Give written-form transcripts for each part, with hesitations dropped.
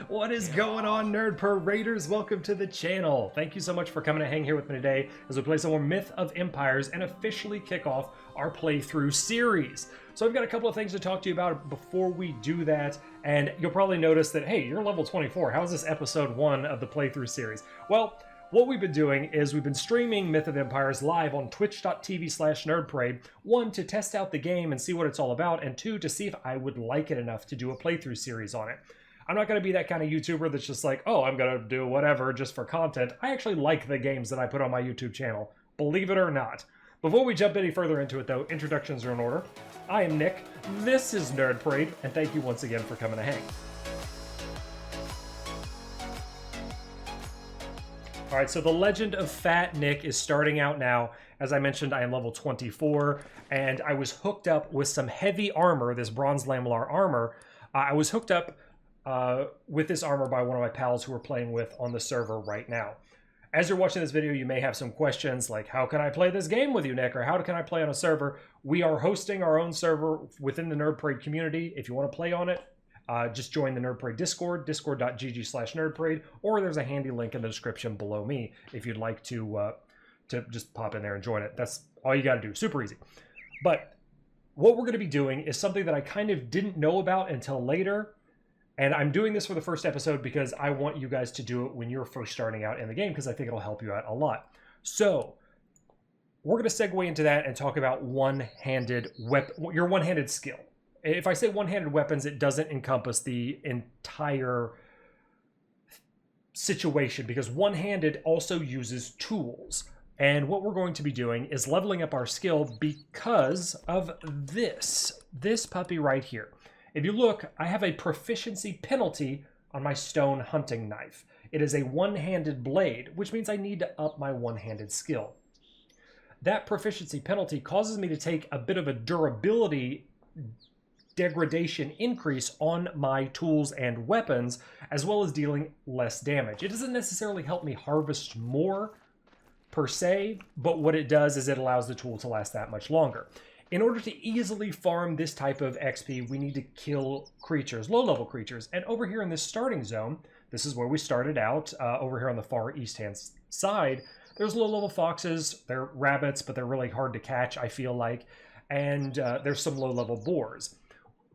What is going on, Nerd Paraders? Welcome to the channel. Thank you so much for coming to hang here with me today as we play some more Myth of Empires and officially kick off our playthrough series. So I've got a couple of things to talk to you about before we do that, and you'll probably notice that, hey, you're level 24. How is this episode 1 of the playthrough series? Well, what we've been doing is we've been streaming Myth of Empires live on twitch.tv/nerdparade, 1, to test out the game and see what it's all about, and 2, to see if I would like it enough to do a playthrough series on it. I'm not going to be that kind of YouTuber that's just like, oh, I'm going to do whatever just for content. I actually like the games that I put on my YouTube channel, believe it or not. Before we jump any further into it, though, introductions are in order. I am Nick, this is Nerd Parade, and thank you once again for coming to hang. Alright, so the legend of Fat Nick is starting out now. As I mentioned, I am level 24, and I was hooked up with some heavy armor, this bronze lamellar armor. I was hooked up with this armor by one of my pals who we're playing with on the server right now. As you're watching this video, you may have some questions like, how can I play this game with you, Nick? Or how can I play on a server? We are hosting our own server within the Nerd Parade community. If you want to play on it, just join the Nerd Parade Discord, discord.gg/nerdparade, or there's a handy link in the description below me if you'd like to just pop in there and join it. That's all you got to do. Super easy. But what we're going to be doing is something that I kind of didn't know about until later. And I'm doing this for the first episode because I want you guys to do it when you're first starting out in the game because I think it'll help you out a lot. So we're going to segue into that and talk about one-handed weapon, your one-handed skill. If I say one-handed weapons, it doesn't encompass the entire situation because one-handed also uses tools. And what we're going to be doing is leveling up our skill because of this puppy right here. If you look, I have a proficiency penalty on my stone hunting knife. It is a one-handed blade, which means I need to up my one-handed skill. That proficiency penalty causes me to take a bit of a durability degradation increase on my tools and weapons, as well as dealing less damage. It doesn't necessarily help me harvest more per se, but what it does is it allows the tool to last that much longer. In order to easily farm this type of XP, we need to kill creatures, low-level creatures. And over here in this starting zone, this is where we started out, over here on the far east-hand side, there's low-level foxes. They're rabbits, but they're really hard to catch, I feel like. And there's some low-level boars.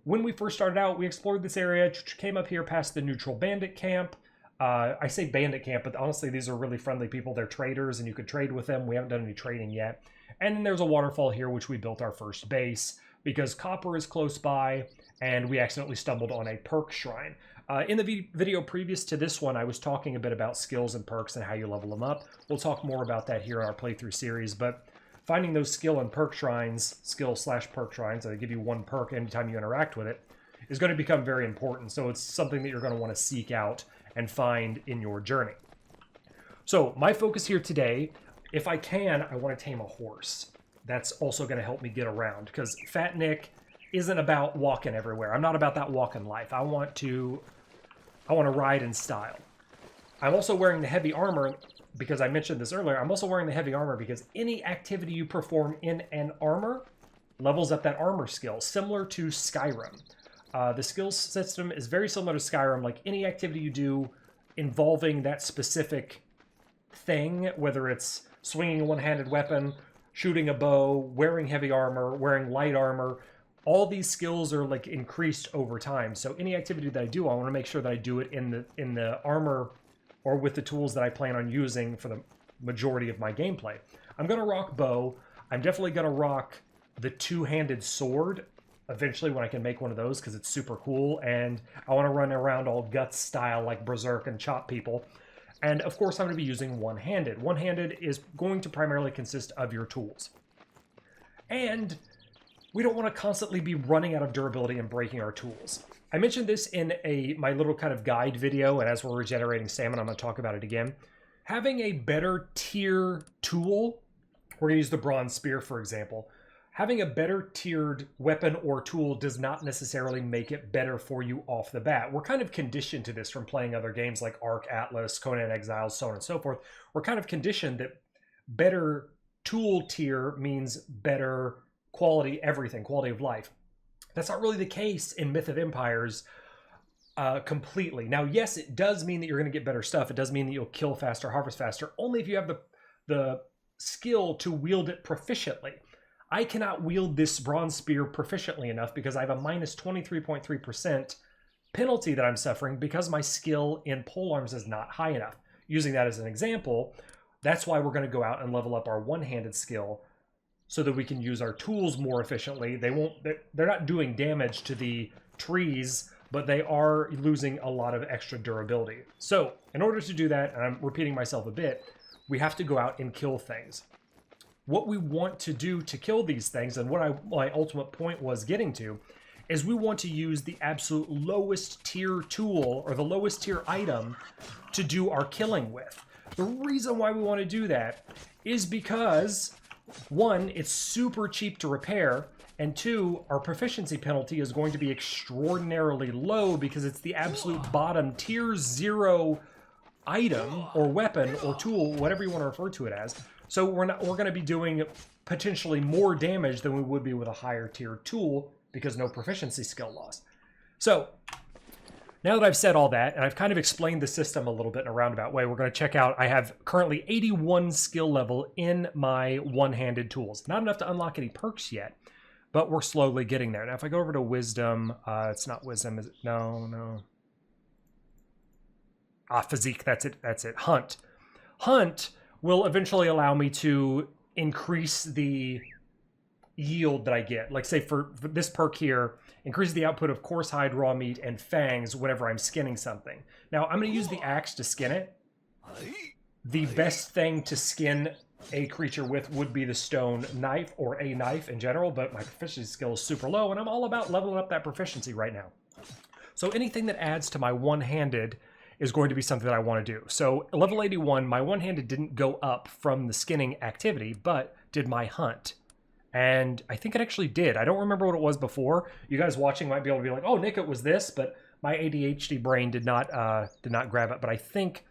When we first started out, we explored this area, came up here past the neutral bandit camp. I say bandit camp, but honestly, these are really friendly people. They're traders, and you could trade with them. We haven't done any trading yet. And then there's a waterfall here, which we built our first base because copper is close by, and we accidentally stumbled on a perk shrine. In the video previous to this one, I was talking a bit about skills and perks and how you level them up. We'll talk more about that here in our playthrough series, but finding those skill and perk shrines, skill/perk shrines, they give you one perk anytime you interact with it, is going to become very important. So it's something that you're going to want to seek out and find in your journey. So my focus here today, if I can, I want to tame a horse. That's also going to help me get around because Fat Nick isn't about walking everywhere. I'm not about that walking life. I want to ride in style. I'm also wearing the heavy armor because I mentioned this earlier. I'm also wearing the heavy armor because any activity you perform in an armor levels up that armor skill, similar to Skyrim. The skills system is very similar to Skyrim. Like any activity you do involving that specific thing, whether it's swinging a one-handed weapon, shooting a bow, wearing heavy armor, wearing light armor, all these skills are like increased over time. So any activity that I do, I want to make sure that I do it in the armor or with the tools that I plan on using for the majority of my gameplay. I'm going to rock bow. I'm definitely going to rock the two-handed sword eventually when I can make one of those because it's super cool, and I want to run around all guts style like Berserk and chop people. And of course, I'm going to be using one-handed. One-handed is going to primarily consist of your tools. And we don't want to constantly be running out of durability and breaking our tools. I mentioned this in my little kind of guide video, and as we're regenerating stamina, I'm going to talk about it again. Having a better tier tool, we're going to use the bronze spear, for example. Having a better tiered weapon or tool does not necessarily make it better for you off the bat. We're kind of conditioned to this from playing other games like Ark, Atlas, Conan Exiles, so on and so forth. We're kind of conditioned that better tool tier means better quality everything, quality of life. That's not really the case in Myth of Empires. completely. Now, yes, it does mean that you're going to get better stuff. It does mean that you'll kill faster, harvest faster, only if you have the skill to wield it proficiently. I cannot wield this bronze spear proficiently enough because I have a minus 23.3% penalty that I'm suffering because my skill in polearms is not high enough. Using that as an example, that's why we're going to go out and level up our one-handed skill so that we can use our tools more efficiently. They're not doing damage to the trees, but they are losing a lot of extra durability. So in order to do that, and I'm repeating myself a bit, we have to go out and kill things. What we want to do to kill these things, and what my ultimate point was getting to, is we want to use the absolute lowest tier tool or the lowest tier item to do our killing with. The reason why we want to do that is because, one, it's super cheap to repair, and two, our proficiency penalty is going to be extraordinarily low because it's the absolute bottom tier 0 item or weapon or tool, whatever you want to refer to it as. So we're going to be doing potentially more damage than we would be with a higher tier tool because no proficiency skill loss. So now that I've said all that, and I've kind of explained the system a little bit in a roundabout way, we're going to check out, I have currently 81 skill level in my one-handed tools. Not enough to unlock any perks yet, but we're slowly getting there. Now if I go over to wisdom, it's not wisdom, is it? No. Physique, that's it. Hunt. Hunt will eventually allow me to increase the yield that I get. Like say for this perk here, increase the output of coarse hide, raw meat, and fangs whenever I'm skinning something. Now I'm going to use the axe to skin it. The best thing to skin a creature with would be the stone knife or a knife in general, but my proficiency skill is super low and I'm all about leveling up that proficiency right now. So anything that adds to my one-handed is going to be something that I want to do. So level 81, my one-handed didn't go up from the skinning activity, but did my hunt. And I think it actually did. I don't remember what it was before. You guys watching might be able to be like, oh, Nick, it was this, but my ADHD brain did not grab it. But I think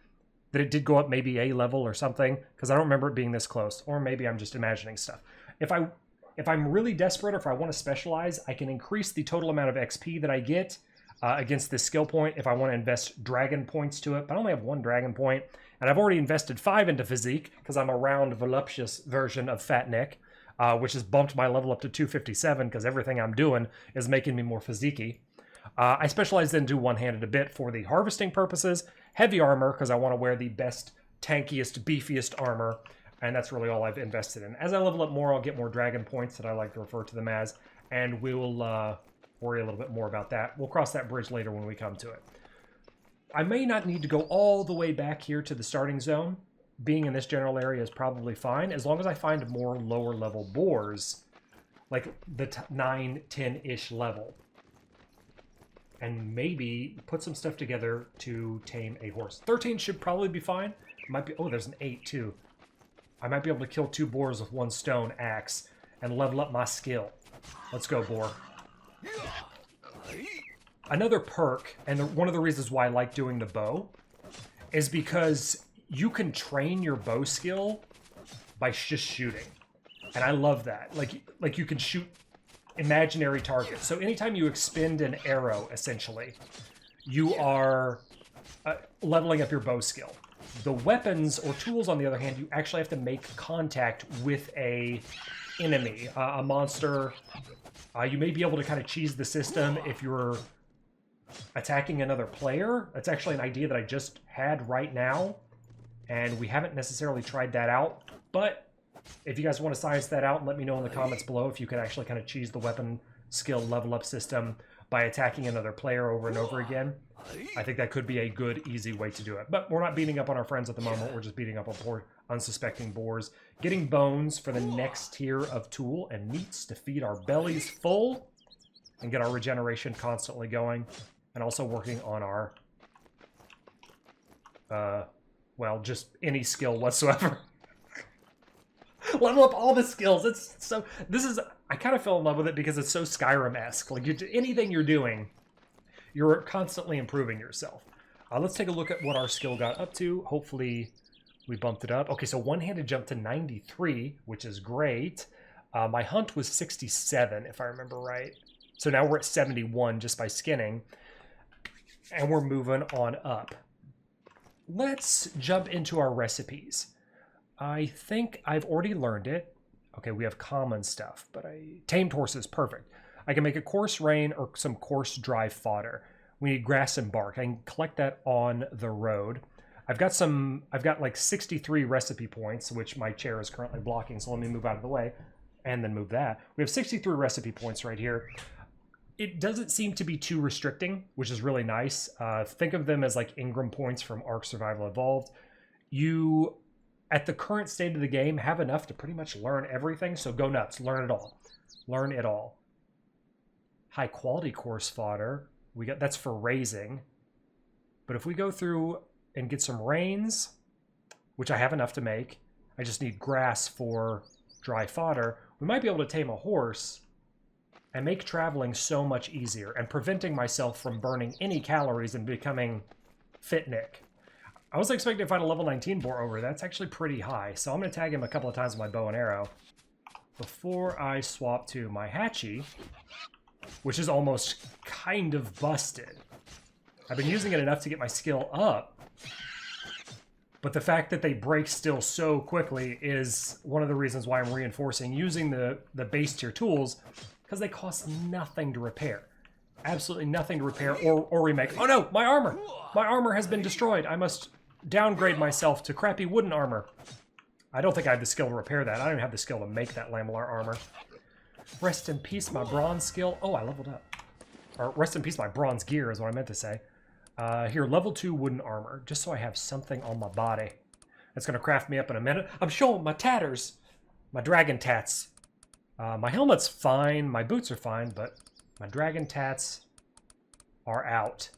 that it did go up maybe a level or something, because I don't remember it being this close. Or maybe I'm just imagining stuff. If I'm really desperate or if I want to specialize, I can increase the total amount of XP that I get against this skill point if I want to invest dragon points to it. But I only have 1 dragon point, and I've already invested 5 into physique because I'm a round voluptuous version of Fat Nick, which has bumped my level up to 257 because everything I'm doing is making me more physique-y. I specialize then do one-handed a bit for the harvesting purposes, heavy armor because I want to wear the best, tankiest, beefiest armor, and that's really all I've invested in. As I level up more, I'll get more dragon points that I like to refer to them as, and we will worry a little bit more about that. We'll cross that bridge later when we come to it. I may not need to go all the way back here to the starting zone. Being in this general area is probably fine, as long as I find more lower level boars, like the 9, 10-ish level. And maybe put some stuff together to tame a horse. 13 should probably be fine. Might be. Oh, there's an 8 too. I might be able to kill 2 boars with 1 stone axe and level up my skill. Let's go, boar. Another perk, and one of the reasons why I like doing the bow, is because you can train your bow skill by just shooting. And I love that. Like you can shoot imaginary targets. So anytime you expend an arrow, essentially, you are leveling up your bow skill. The weapons or tools, on the other hand, you actually have to make contact with a enemy, a monster. You may be able to kind of cheese the system if you're attacking another player. That's actually an idea that I just had right now, and we haven't necessarily tried that out. But if you guys want to science that out, let me know in the comments below if you could actually kind of cheese the weapon skill level up system by attacking another player over and over again. I think that could be a good, easy way to do it. But we're not beating up on our friends at the moment. We're just beating up on poor, unsuspecting boars. Getting bones for the next tier of tool and meats to feed our bellies full and get our regeneration constantly going. And also working on our, well, just any skill whatsoever. Level up all the skills. It's so, I kind of fell in love with it because it's so Skyrim-esque. Like, anything you're doing, you're constantly improving yourself. Let's take a look at what our skill got up to. Hopefully we bumped it up. Okay, so one-handed jumped to 93, which is great. My hunt was 67, if I remember right. So now we're at 71 just by skinning. And we're moving on up. Let's jump into our recipes. I think I've already learned it. Okay, we have common stuff, but tamed horses, perfect. I can make a coarse rein or some coarse dry fodder. We need grass and bark. I can collect that on the road. I've got like 63 recipe points, which my chair is currently blocking, so let me move out of the way and then move that. We have 63 recipe points right here. It doesn't seem to be too restricting, which is really nice. Think of them as like Ingram points from Ark Survival Evolved. You, at the current state of the game, have enough to pretty much learn everything, so go nuts. Learn it all. Learn it all. High quality coarse fodder. That's for raising. But if we go through and get some reins, which I have enough to make, I just need grass for dry fodder, we might be able to tame a horse and make traveling so much easier and preventing myself from burning any calories and becoming fit Nick. I was expecting to find a level 19 boar over. That's actually pretty high. So I'm going to tag him a couple of times with my bow and arrow before I swap to my hatchie, which is almost kind of busted. I've been using it enough to get my skill up, but the fact that they break still so quickly is one of the reasons why I'm reinforcing using the base tier tools, because they cost nothing to repair. Absolutely nothing to repair or remake. Oh no, my armor! My armor has been destroyed. I must downgrade myself to crappy wooden armor. I don't think I have the skill to repair that. I don't even have the skill to make that lamellar armor. Rest in peace, my bronze skill. Oh, I leveled up. Or rest in peace, my bronze gear is what I meant to say. Here, level 2 wooden armor, just so I have something on my body. That's going to craft me up in a minute. I'm showing my tatters. My dragon tats. My helmet's fine, my boots are fine, but my dragon tats are out.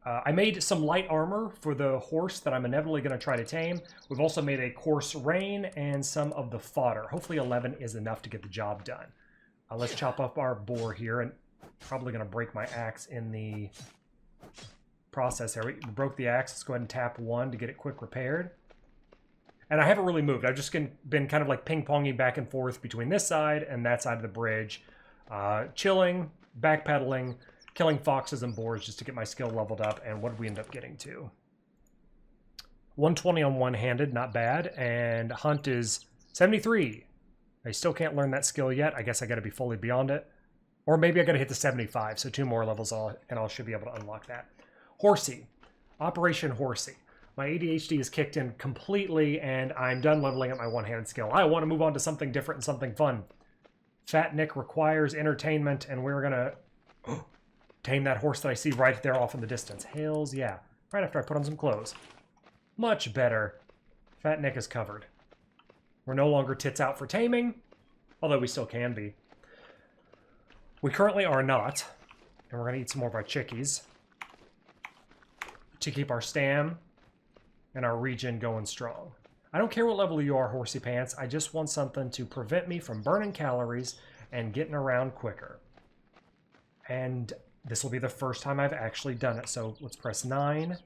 I made some light armor for the horse that I'm inevitably going to try to tame. We've also made a coarse rein and some of the fodder. Hopefully 11 is enough to get the job done. Let's chop up our boar here, and probably going to break my axe in the process there. We broke the axe. Let's go ahead and tap 1 to get it quick repaired. And I haven't really moved. I've just been kind of like ping-ponging back and forth between this side and that side of the bridge. Chilling, backpedaling, killing foxes and boars just to get my skill leveled up. And what did we end up getting to? 120 on one-handed, not bad. And hunt is 73. I still can't learn that skill yet. I guess I got to be fully beyond it. Or maybe I got to hit the 75, so 2 more levels and I should be able to unlock that. Horsey. Operation Horsey. My ADHD is kicked in completely, and I'm done leveling up my one-handed skill. I want to move on to something different and something fun. Fat Nick requires entertainment, and we're going to tame that horse that I see right there off in the distance. Hells yeah. Right after I put on some clothes. Much better. Fat Nick is covered. We're no longer tits out for taming, although we still can be. We currently are not, and we're going to eat some more of our chickies to keep our stam and our regen going strong. I don't care what level you are, Horsey Pants. I just want something to prevent me from burning calories and getting around quicker. And this will be the first time I've actually done it. So let's press 9.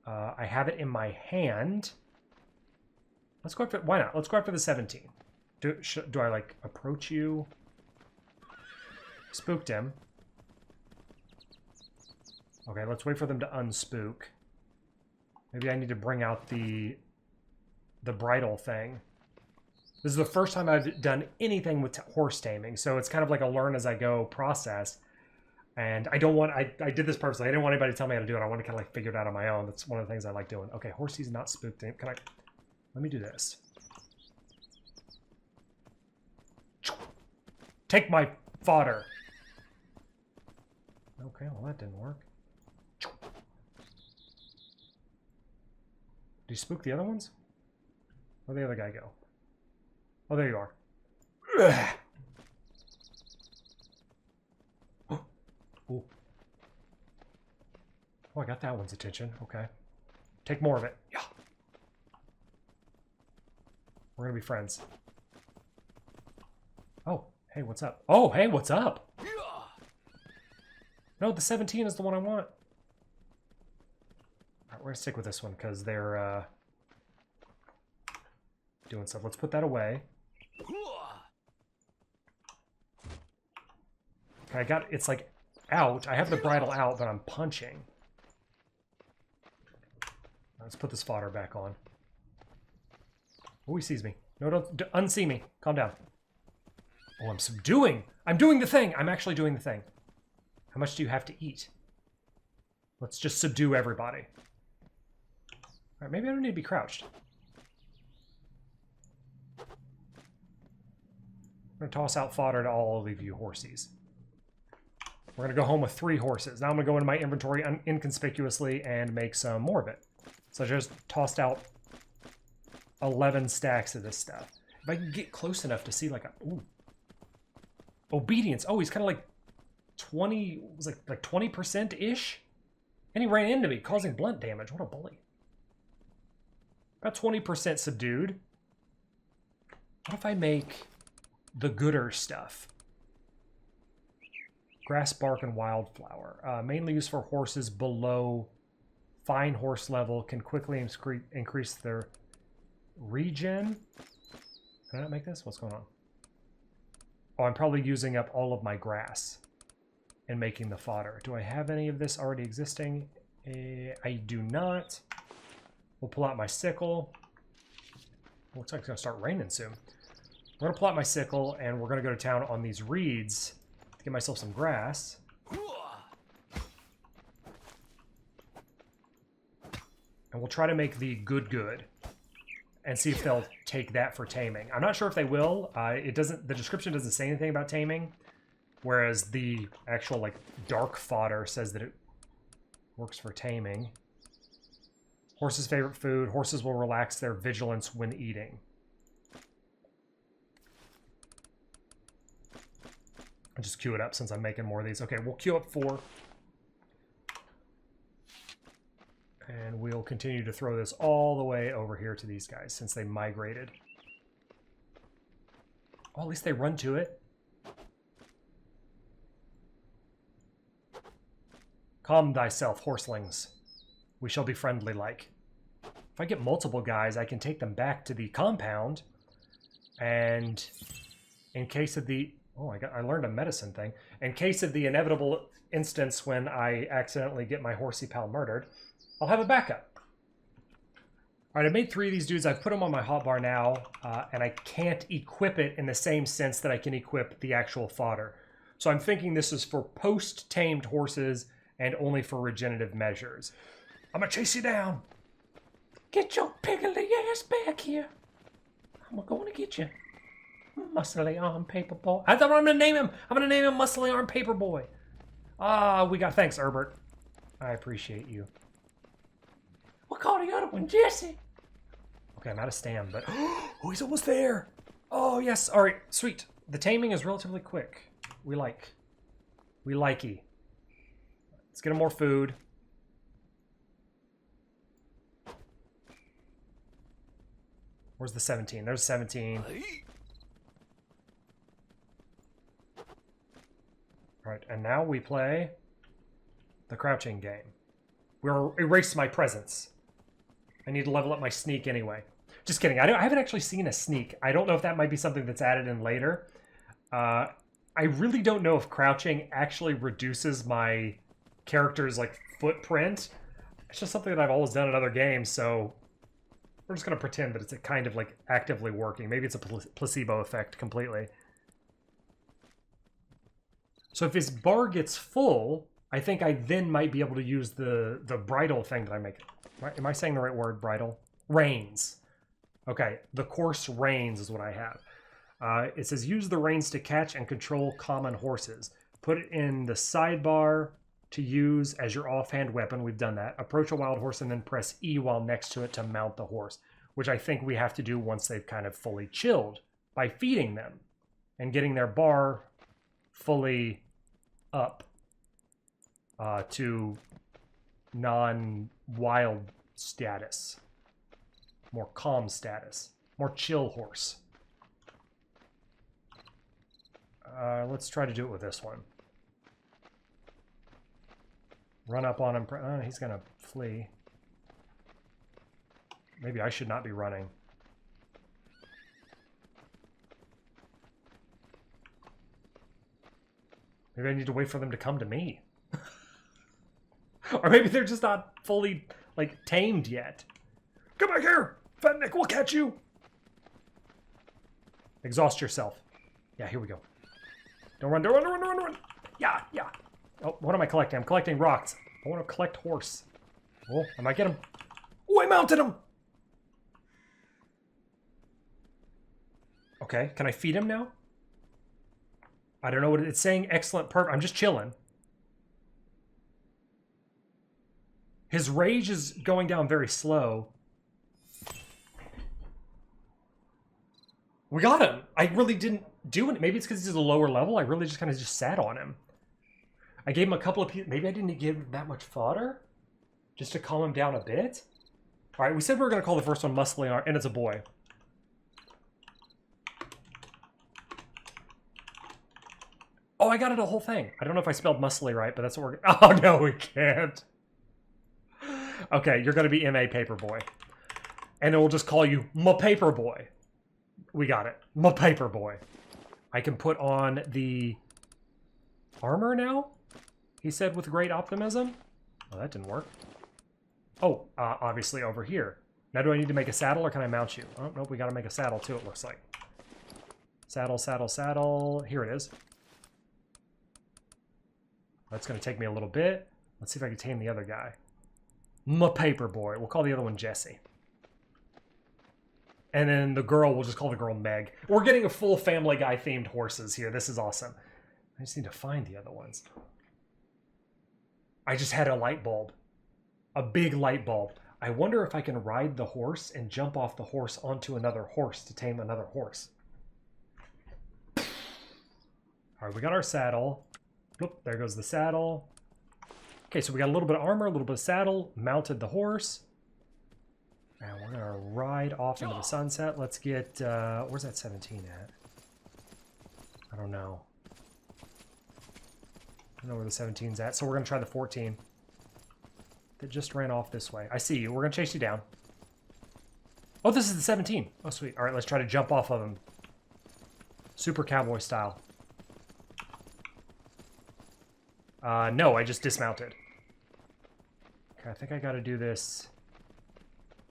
I have it in my hand. Let's go after, why not? Let's go after the 17. Do I like approach you? Spooked him. Okay, let's wait for them to unspook. Maybe I need to bring out the bridle thing. This is the first time I've done anything with horse taming, so it's kind of like a learn-as-I-go process. And I don't want... I did this purposely. I didn't want anybody to tell me how to do it. I want to kind of like figure it out on my own. That's one of the things I like doing. Okay, Horsey's not spooked. Can I... Let me do this. Take my fodder. Okay, well that didn't work. Did you spook the other ones? Where'd the other guy go? Oh, there you are. Ooh. Oh, I got that one's attention. Okay. Take more of it. Yeah. We're gonna be friends. Oh, hey, what's up? Oh, hey, what's up? No, the 17 is the one I want. Alright, we're gonna stick with this one because they're doing stuff. Let's put that away. Okay, it's like out. I have the bridle out, but I'm punching. Let's put this fodder back on. Oh, he sees me. No, don't unsee me. Calm down. Oh, I'm subduing. I'm doing the thing. I'm actually doing the thing. How much do you have to eat? Let's just subdue everybody. All right, maybe I don't need to be crouched. I'm going to toss out fodder to all of you horsies. We're going to go home with 3 horses. Now I'm going to go into my inventory inconspicuously and make some more of it. So I just tossed out 11 stacks of this stuff. If I can get close enough to see like a... Ooh. Obedience. Oh, he's kind of like 20... was like 20%-ish? And he ran into me, causing blunt damage. What a bully. About 20% subdued. What if I make the gooder stuff? Grass, bark, and wildflower. Mainly used for horses below fine horse level. Can quickly increase their regen. Did I not make this? What's going on? Oh, I'm probably using up all of my grass and making the fodder. Do I have any of this already existing? I do not. We'll pull out my sickle. Looks like it's going to start raining soon. We're going to pull out my sickle, and we're going to go to town on these reeds to get myself some grass. And we'll try to make the good and see if they'll take that for taming. I'm not sure if they will. It doesn't. The description doesn't say anything about taming, whereas the actual like dark fodder says that it works for taming. Horse's favorite food. Horses will relax their vigilance when eating. I'll just queue it up since I'm making more of these. Okay, we'll queue up 4. And we'll continue to throw this all the way over here to these guys since they migrated. Oh, at least they run to it. Calm thyself, horselings. We shall be friendly like. If I get multiple guys, I can take them back to the compound. And in case of the... Oh, I learned a medicine thing. In case of the inevitable instance when I accidentally get my horsey pal murdered, I'll have a backup. All right, I made 3 of these dudes. I've put them on my hotbar now, and I can't equip it in the same sense that I can equip the actual fodder. So I'm thinking this is for post-tamed horses and only for regenerative measures. I'm gonna chase you down. Get your piggly ass back here. I'm gonna get you. Muscly arm paper boy. I thought I'm gonna name him. I'm gonna name him Muscly arm paper boy. Ah, we got... Thanks, Herbert. I appreciate you. What call the other one? Jesse. Okay, I'm out of stam, but... Oh, he's almost there. Oh, yes. All right, sweet. The taming is relatively quick. We likey. Let's get him more food. Where's the 17? There's 17. All right, and now we play the crouching game. We'll erase my presence. I need to level up my sneak anyway. Just kidding. I haven't actually seen a sneak. I don't know if that might be something that's added in later. I really don't know if crouching actually reduces my character's like footprint. It's just something that I've always done in other games, so we're just going to pretend that it's kind of like actively working. Maybe it's a placebo effect completely. So if his bar gets full, I think I then might be able to use the bridle thing that I make. Am I saying the right word, bridle? Reins. Okay, the coarse reins is what I have. It says use the reins to catch and control common horses. Put it in the sidebar to use as your offhand weapon. We've done that. Approach a wild horse and then press E while next to it to mount the horse, which I think we have to do once they've kind of fully chilled by feeding them and getting their bar fully up to non-wild status, more calm status, more chill horse. Let's try to do it with this one. Run up on him. He's going to flee. Maybe I should not be running. Maybe I need to wait for them to come to me. Or maybe they're just not fully, like, tamed yet. Come back here! Fat Nick, we'll catch you! Exhaust yourself. Yeah, here we go. Don't run, don't run, don't run, don't run, don't run! Yeah, yeah. Oh, what am I collecting? I'm collecting rocks. I want to collect horse. Oh, I might get him. Oh, I mounted him! Okay, can I feed him now? I don't know what it's saying. Excellent perk. I'm just chilling. His rage is going down very slow. We got him. I really didn't do it. Maybe it's because he's a lower level. I really just kind of just sat on him. I gave him a couple of pieces. Maybe I didn't give him that much fodder? Just to calm him down a bit? All right, we said we were going to call the first one Muscly Arm, and it's a boy. Oh, I got it a whole thing. I don't know if I spelled muscly right, but that's what we're... Oh, no, we can't. Okay, you're going to be M.A. Paperboy. And it will just call you Ma Paperboy. We got it. Ma Paperboy. I can put on the armor now? He said with great optimism. Oh, that didn't work. Oh, obviously over here. Now do I need to make a saddle or can I mount you? Oh, nope, we got to make a saddle too, it looks like. Saddle, saddle, saddle. Here it is. That's going to take me a little bit. Let's see if I can tame the other guy. Ma Paperboy. We'll call the other one Jesse. And then the girl, we'll just call the girl Meg. We're getting a full Family Guy themed horses here. This is awesome. I just need to find the other ones. I just had a light bulb. A big light bulb. I wonder if I can ride the horse and jump off the horse onto another horse to tame another horse. All right, we got our saddle. Oop, there goes the saddle. Okay, so we got a little bit of armor, a little bit of saddle, mounted the horse. And we're gonna ride off into the sunset. Let's get, where's that 17 at? I don't know. I don't know where the 17's at, so we're gonna try the 14. That just ran off this way. I see you, we're gonna chase you down. Oh, this is the 17. Oh, sweet. All right, let's try to jump off of him. Super cowboy style. No, I just dismounted. Okay, I think I gotta do this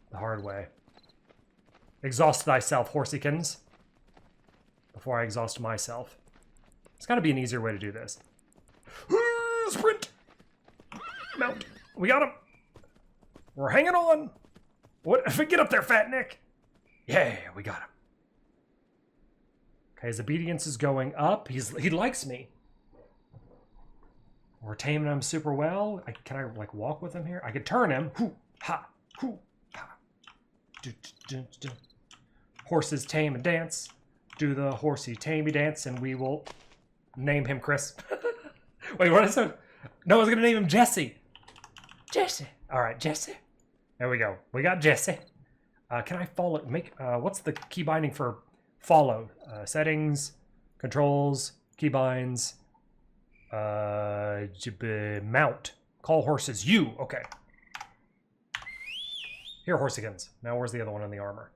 the hard way. Exhaust thyself, horsikins. Before I exhaust myself. There's gotta be an easier way to do this. Sprint! Mount. We got him. We're hanging on. What? Get up there, Fat Nick. Yeah, we got him. Okay, his obedience is going up. He likes me. We're taming him super well. Can I like walk with him here? I could turn him. Hoo, ha, hoo, ha. Do, do, do. Horses tame and dance. Do the horsey tamey dance, and we will name him Chris. Wait, what is it? No, I was gonna name him Jesse. Jesse. All right, Jesse. There we go. We got Jesse. Can I follow? What's the key binding for follow? Settings, controls, keybinds. Mount. Call horses. You. Okay. Here, horsikins. Now, where's the other one in the armor?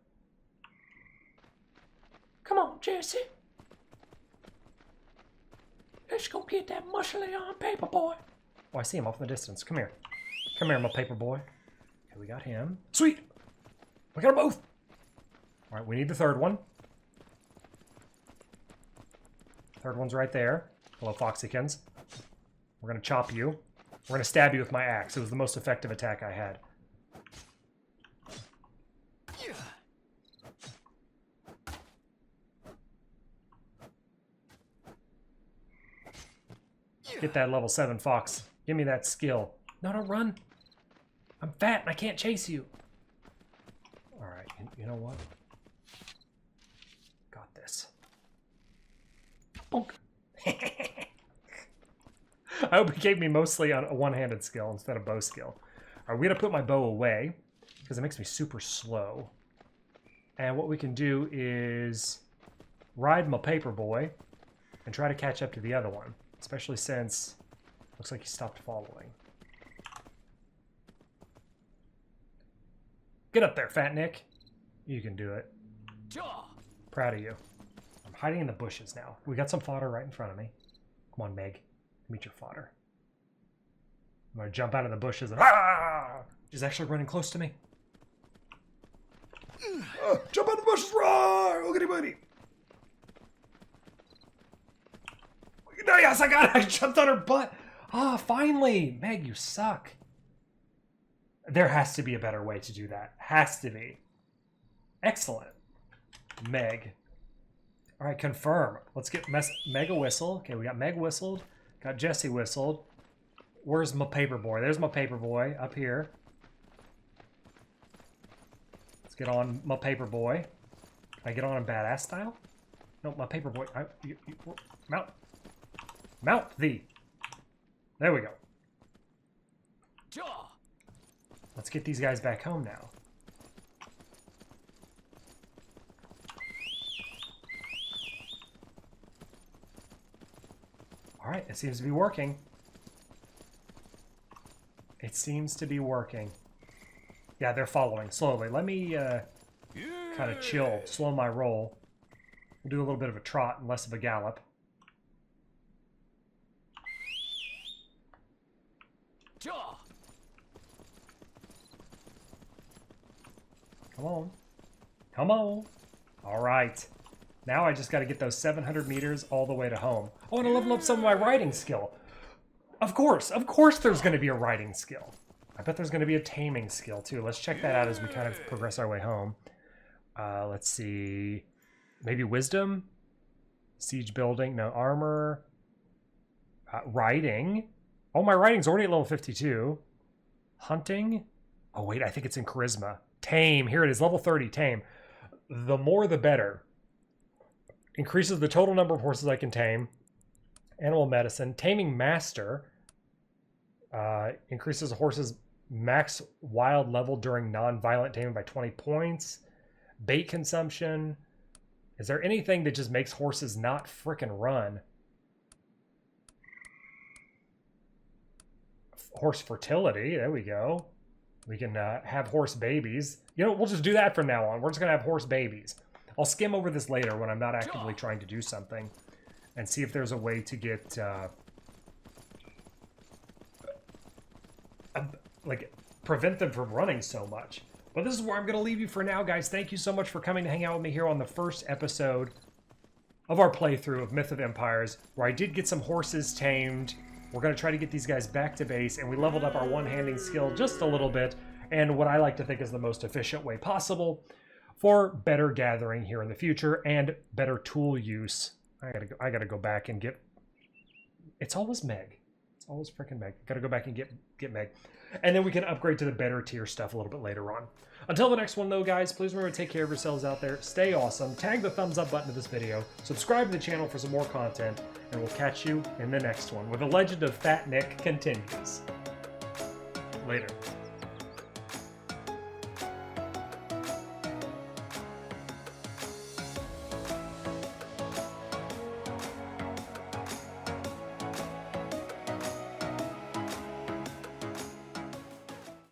Come on, Jesse. Let's go get that muscly arm paper boy. Oh, I see him off in the distance. Come here. Come here, my paper boy. Okay, we got him. Sweet. We got them both. All right, we need the third one. Third one's right there. Hello, Foxykins. We're going to chop you. We're going to stab you with my axe. It was the most effective attack I had. Get that level 7 fox. Give me that skill. No, don't run. I'm fat and I can't chase you. All right, you know what? Got this. Bonk. I hope he gave me mostly on a one-handed skill instead of bow skill. All right, we're gonna put my bow away because it makes me super slow. And what we can do is ride my paper boy and try to catch up to the other one, especially since it looks like he stopped following. Get up there, Fat Nick. You can do it. Proud of you. I'm hiding in the bushes now. We got some fodder right in front of me. Come on, Meg. Meet your fodder. I'm gonna jump out of the bushes and she's actually running close to me. Jump out of the bushes, roar! Look at buddy. Yes, I got it. I jumped on her butt. Ah, finally. Meg, you suck. There has to be a better way to do that. Has to be. Excellent. Meg. All right, confirm. Let's get Meg a whistle. Okay, we got Meg whistled. Got Jesse whistled. Where's my paper boy? There's my paper boy up here. Let's get on my paper boy. Can I get on in badass style? No, my paper boy. Mount. Mount thee. There we go. Let's get these guys back home now. All right, it seems to be working. It seems to be working. Yeah, they're following slowly. Let me kind of chill, slow my roll. We'll do a little bit of a trot and less of a gallop. Come on. Come on. All right. Now I just got to get those 700 meters all the way to home. I want to level up some of my riding skill. Of course there's going to be a riding skill. I bet there's going to be a taming skill too. Let's check that out as we kind of progress our way home. Let's see. Maybe wisdom? Siege building? No. Armor? Riding? Oh, my riding's already at level 52. Hunting? Oh, wait, I think it's in charisma. Tame. Here it is. Level 30. Tame. The more the better. Increases the total number of horses I can tame. Animal medicine. Taming master. Increases a horse's max wild level during non-violent taming by 20 points. Bait consumption. Is there anything that just makes horses not frickin' run? Horse fertility. There we go. We can have horse babies. You know, we'll just do that from now on. We're just going to have horse babies. I'll skim over this later when I'm not actively trying to do something and see if there's a way to get, like, prevent them from running so much. But this is where I'm going to leave you for now, guys. Thank you so much for coming to hang out with me here on the first episode of our playthrough of Myth of Empires, where I did get some horses tamed. We're going to try to get these guys back to base, and we leveled up our one-handing skill just a little bit, and what I like to think is the most efficient way possible for better gathering here in the future and better tool use. I gotta go back and get... It's always Meg. It's always freaking Meg. Gotta go back and get Meg. And then we can upgrade to the better tier stuff a little bit later on. Until the next one, though, guys, please remember to take care of yourselves out there. Stay awesome. Tag the thumbs up button to this video. Subscribe to the channel for some more content. And we'll catch you in the next one, where the legend of Fat Nick continues. Later.